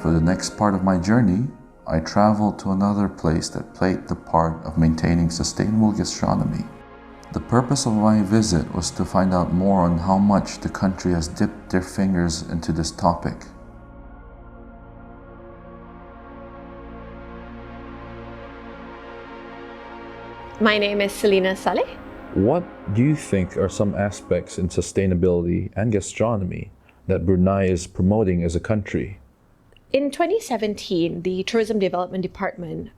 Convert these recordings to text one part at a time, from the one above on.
For the next part of my journey, I traveled to another place that played the part of maintaining sustainable gastronomy. The purpose of my visit was to find out more on how much the country has dipped their fingers into this topic. My name is Selina Saleh. What do you think are some aspects in sustainability and gastronomy that Brunei is promoting as a country? In 2017, the Tourism Development Department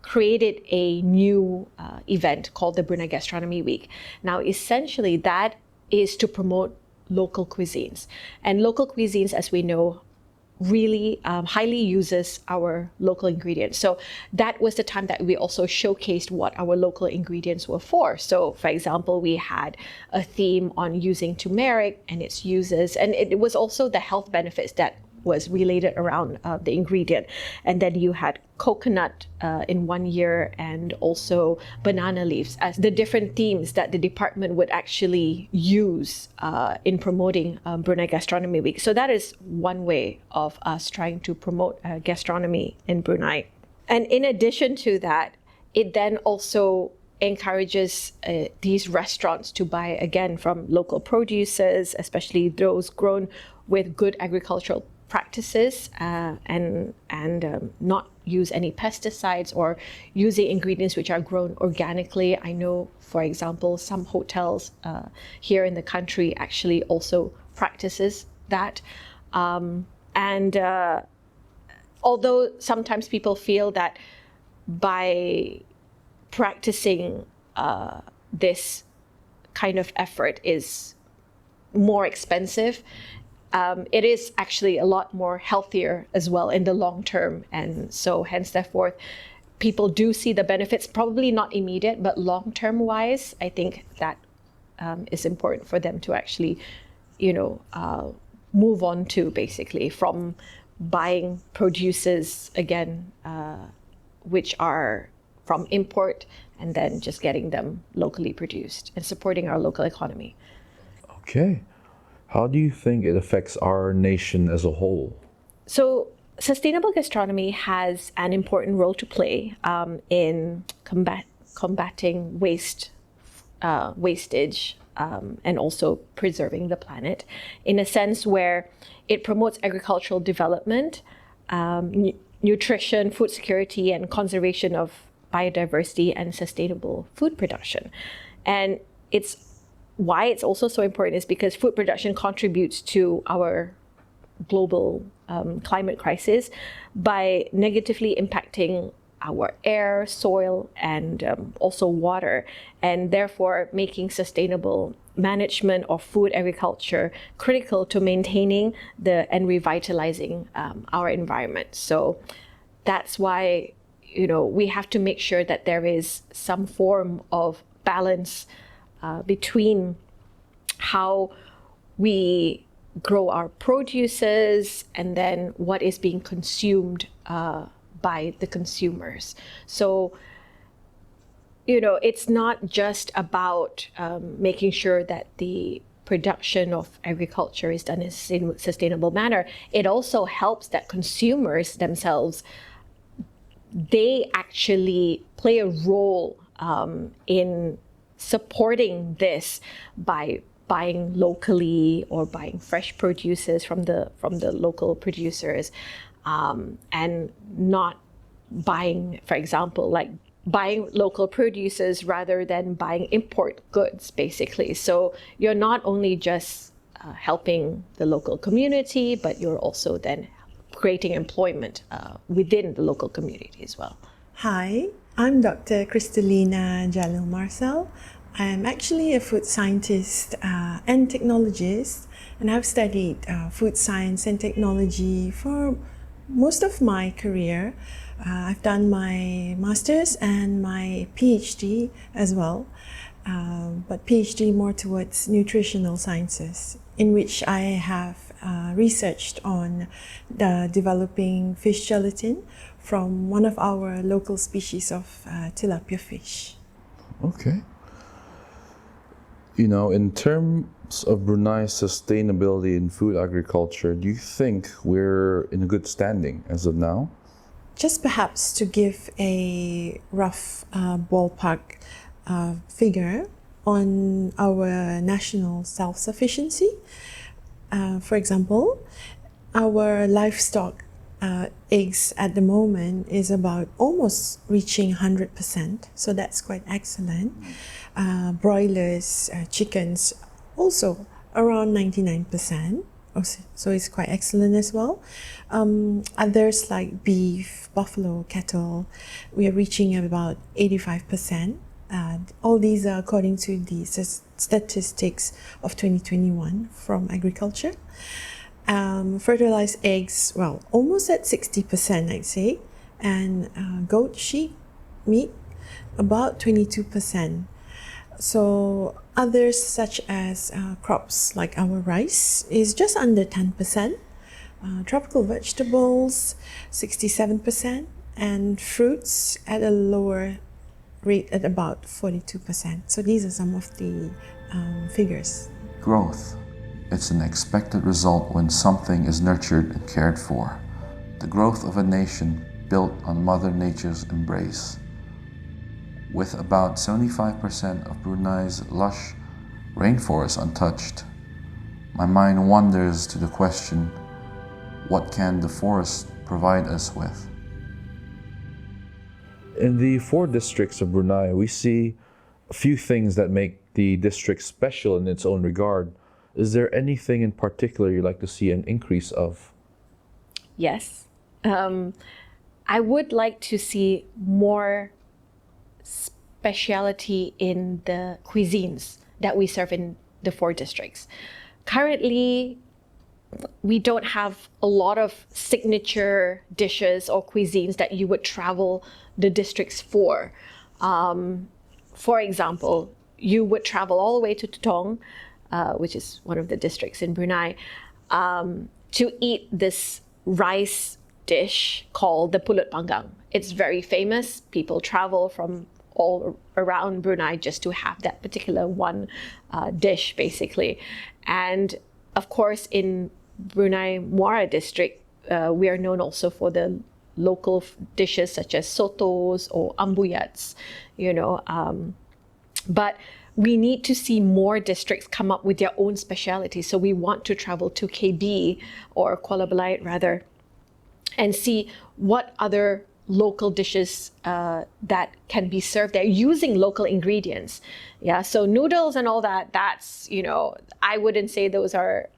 created a new event called the Brunei Gastronomy Week. Now, essentially, that is to promote local cuisines. And local cuisines, as we know, really highly uses our local ingredients. So that was the time that we also showcased what our local ingredients were for. So for example, we had a theme on using turmeric and its uses, and it was also the health benefits that was related around the ingredient. And then you had coconut in one year, and also banana leaves as the different themes that the department would actually use in promoting Brunei Gastronomy Week. So that is one way of us trying to promote gastronomy in Brunei. And in addition to that, it then also encourages these restaurants to buy, again, from local producers, especially those grown with good agricultural practices and not use any pesticides, or using ingredients which are grown organically. I know, for example, some hotels here in the country actually also practices that. Although sometimes people feel that by practicing this kind of effort is more expensive, it is actually a lot more healthier as well in the long term. And so hence, therefore, people do see the benefits, probably not immediate, but long-term wise, I think that is important for them to actually, move on to, basically, from buying produces, again, which are from import, and then just getting them locally produced and supporting our local economy. Okay. How do you think it affects our nation as a whole? So sustainable gastronomy has an important role to play in combating wastage and also preserving the planet, in a sense where it promotes agricultural development, nutrition, food security, and conservation of biodiversity and sustainable food production. And why it's also so important is because food production contributes to our global climate crisis by negatively impacting our air, soil, and also water, and therefore making sustainable management of food agriculture critical to maintaining and revitalizing our environment. So that's why we have to make sure that there is some form of balance between how we grow our produces and then what is being consumed by the consumers. So, it's not just about making sure that the production of agriculture is done in a sustainable manner. It also helps that consumers themselves, they actually play a role in supporting this by buying locally or buying fresh produces from the local producers, and not buying, for example, like buying local producers rather than buying import goods, basically. So you're not only just helping the local community, but you're also then creating employment within the local community as well. Hi, I'm Dr. Kristalina Jalil Marcel. I'm actually a food scientist and technologist, and I've studied food science and technology for most of my career. I've done my master's and my PhD as well, but PhD more towards nutritional sciences, in which I have researched on the developing fish gelatin from one of our local species of tilapia fish. Okay. You know, in terms of Brunei's sustainability in food agriculture, do you think we're in a good standing as of now? Just perhaps to give a rough ballpark figure on our national self-sufficiency. For example, our livestock eggs at the moment is about almost reaching 100%, so that's quite excellent. Broilers, chickens, also around 99%, so it's quite excellent as well. Others like beef, buffalo, cattle, we are reaching about 85%. All these are according to the statistics of 2021 from agriculture. Fertilized eggs, well, almost at 60%, I'd say, and goat, sheep, meat, about 22%. So others such as crops like our rice is just under 10%, tropical vegetables 67%, and fruits at a lower rate at about 42%. So these are some of the figures. Growth. It's an expected result when something is nurtured and cared for. The growth of a nation built on Mother Nature's embrace. With about 75% of Brunei's lush rainforest untouched, my mind wanders to the question, what can the forest provide us with? In the 4 districts of Brunei, we see a few things that make the district special in its own regard. Is there anything in particular you'd like to see an increase of? Yes. I would like to see more speciality in the cuisines that we serve in the 4 districts. Currently, we don't have a lot of signature dishes or cuisines that you would travel the districts for. For example, you would travel all the way to Tutong, which is one of the districts in Brunei, to eat this rice dish called the pulut panggang. It's very famous. People travel from all around Brunei just to have that particular one dish, basically. And of course, in Brunei Muara district, we are known also for the local dishes such as sotos or ambuyats, but we need to see more districts come up with their own specialities. So we want to travel to KB or Kuala Belait rather, and see what other local dishes that can be served there using local ingredients. Yeah, so noodles and all that, that's, I wouldn't say those are,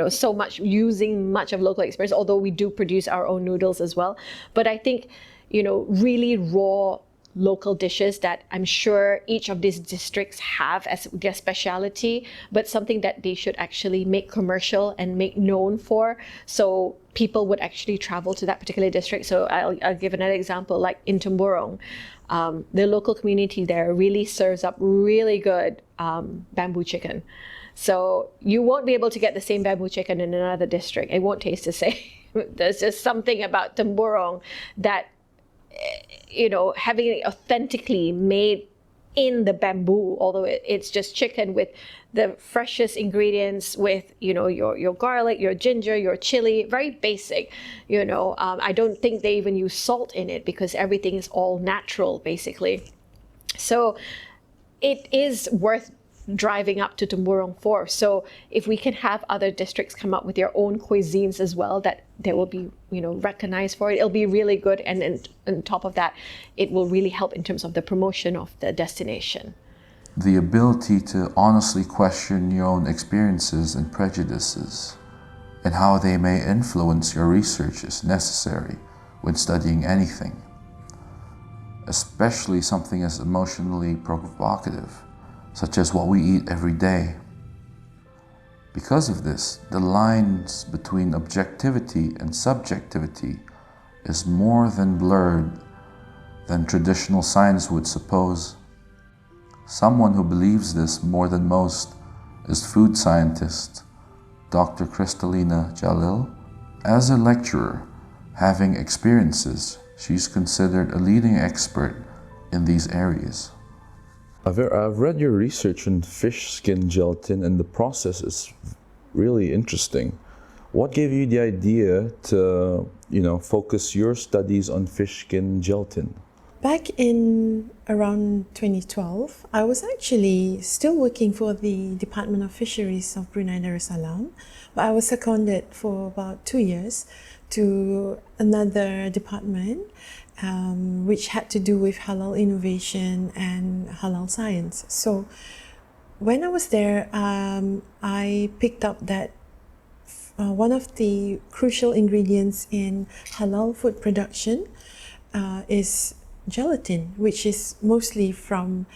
so much using much of local experience, although we do produce our own noodles as well. But I think, really raw local dishes that I'm sure each of these districts have as their specialty, but something that they should actually make commercial and make known for, so people would actually travel to that particular district. So I'll give another example, like in Temburong, the local community there really serves up really good bamboo chicken. So you won't be able to get the same bamboo chicken in another district. It won't taste the same. There's just something about Temburong that, having it authentically made in the bamboo, although it's just chicken with the freshest ingredients, with your garlic, your ginger, your chili, very basic. I don't think they even use salt in it because everything is all natural, basically. So it is worth driving up to Temburong for. So if we can have other districts come up with their own cuisines as well, that they will be recognized for it, it'll be really good. And on top of that, it will really help in terms of the promotion of the destination. The ability to honestly question your own experiences and prejudices and how they may influence your research is necessary when studying anything, especially something as emotionally provocative such as what we eat every day. Because of this, the lines between objectivity and subjectivity is more than blurred than traditional science would suppose. Someone who believes this more than most is food scientist Dr. Kristalina Jalil. As a lecturer, having experiences, she's considered a leading expert in these areas. I've read your research on fish skin gelatin, and the process is really interesting. What gave you the idea to, focus your studies on fish skin gelatin? Back in around 2012, I was actually still working for the Department of Fisheries of Brunei Darussalam, but I was seconded for about 2 years to another department, which had to do with halal innovation and halal science. So when I was there, I picked up that one of the crucial ingredients in halal food production is gelatin, which is mostly from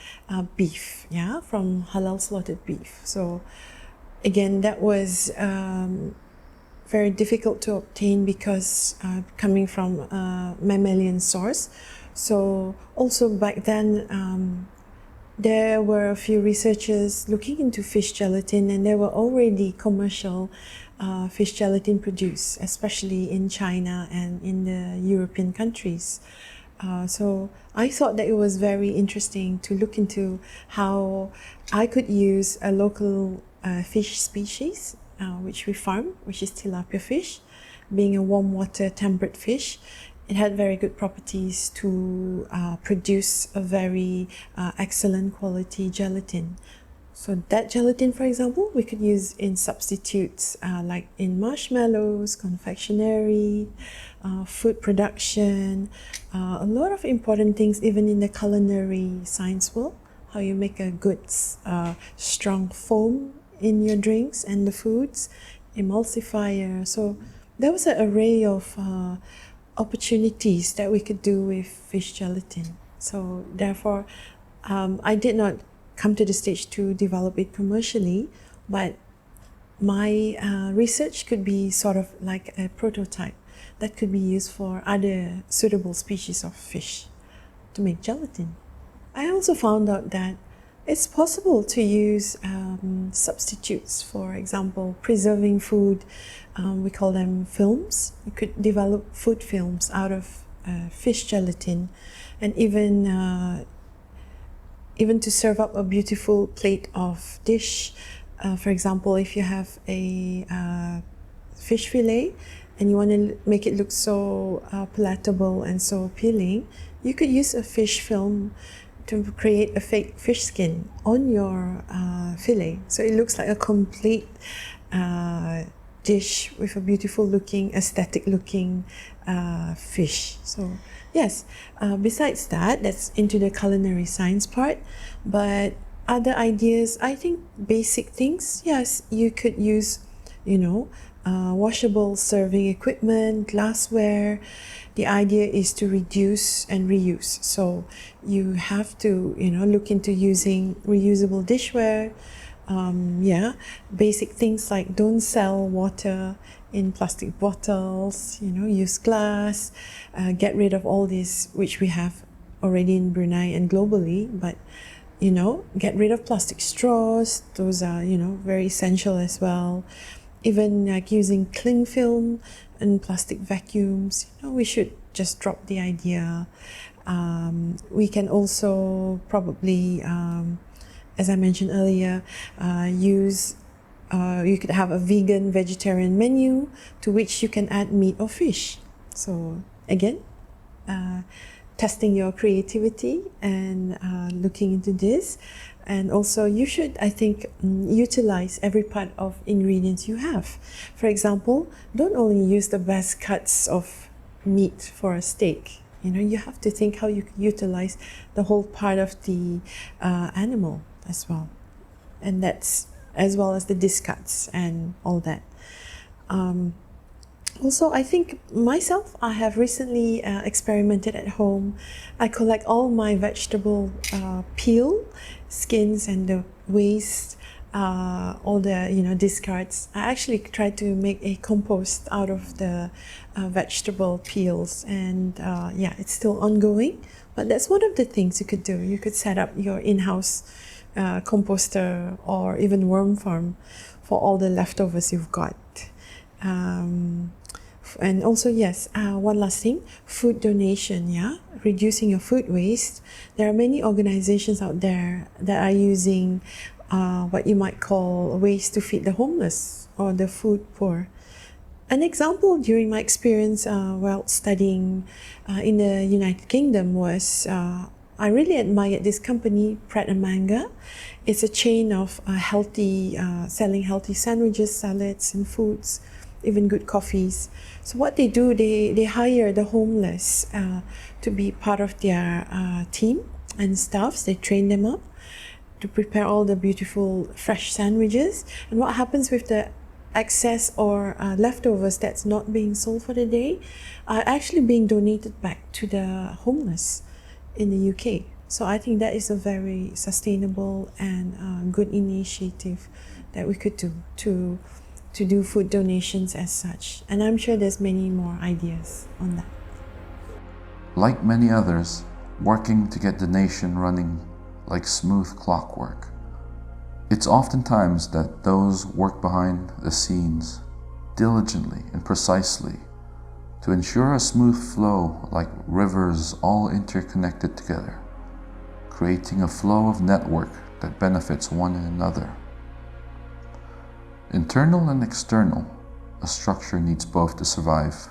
beef, from halal slaughtered beef. So again, that was very difficult to obtain because coming from a mammalian source. So also back then, there were a few researchers looking into fish gelatin, and there were already commercial fish gelatin produced, especially in China and in the European countries. So I thought that it was very interesting to look into how I could use a local fish species, which we farm, which is tilapia fish. Being a warm water temperate fish, it had very good properties to produce a very excellent quality gelatin. So that gelatin, for example, we could use in substitutes like in marshmallows, confectionery, food production, a lot of important things even in the culinary science world, how you make a good strong foam in your drinks and the foods, emulsifier. So there was an array of opportunities that we could do with fish gelatin. So therefore, I did not come to the stage to develop it commercially, but my research could be sort of like a prototype that could be used for other suitable species of fish to make gelatin. I also found out that it's possible to use substitutes, for example, preserving food. We call them films. You could develop food films out of fish gelatin, and even to serve up a beautiful plate of dish. For example, if you have a fish fillet and you want to make it look so palatable and so appealing, you could use a fish film to create a fake fish skin on your fillet. So it looks like a complete dish with a beautiful looking, aesthetic looking fish. So yes, besides that, that's into the culinary science part. But other ideas, I think basic things, yes, you could use, washable serving equipment, glassware. The idea is to reduce and reuse. So you have to, look into using reusable dishware. Basic things like don't sell water in plastic bottles, use glass, get rid of all this, which we have already in Brunei and globally, but, get rid of plastic straws. Those are, very essential as well. Even like using cling film and plastic vacuums, we should just drop the idea. We can also probably, as I mentioned earlier, you could have a vegan, vegetarian menu to which you can add meat or fish. So again, testing your creativity and looking into this. And also you should, I think, utilize every part of ingredients you have. For example, don't only use the best cuts of meat for a steak. You have to think how you utilize the whole part of the animal as well. And that's as well as the discards and all that. Also, I think myself, I have recently experimented at home. I collect all my vegetable peel, skins and the waste, all the discards. I actually tried to make a compost out of the vegetable peels, and it's still ongoing. But that's one of the things you could do. You could set up your in-house composter or even worm farm for all the leftovers you've got. And also, yes, one last thing, food donation, reducing your food waste, there are many organizations out there that are using what you might call ways to feed the homeless or the food poor. An example during my experience while studying in the United Kingdom was I really admired this company, Pret a Manger. It's a chain of selling healthy sandwiches, salads, and foods, even good coffees. So what they do, they hire the homeless to be part of their team and staffs. They train them up to prepare all the beautiful fresh sandwiches. And what happens with the excess or leftovers that's not being sold for the day are actually being donated back to the homeless in the UK. So I think that is a very sustainable and good initiative that we could do to do food donations as such. And I'm sure there's many more ideas on that. Like many others, working to get the nation running like smooth clockwork. It's oftentimes that those work behind the scenes diligently and precisely to ensure a smooth flow like rivers all interconnected together, creating a flow of network that benefits one another. Internal and external, a structure needs both to survive.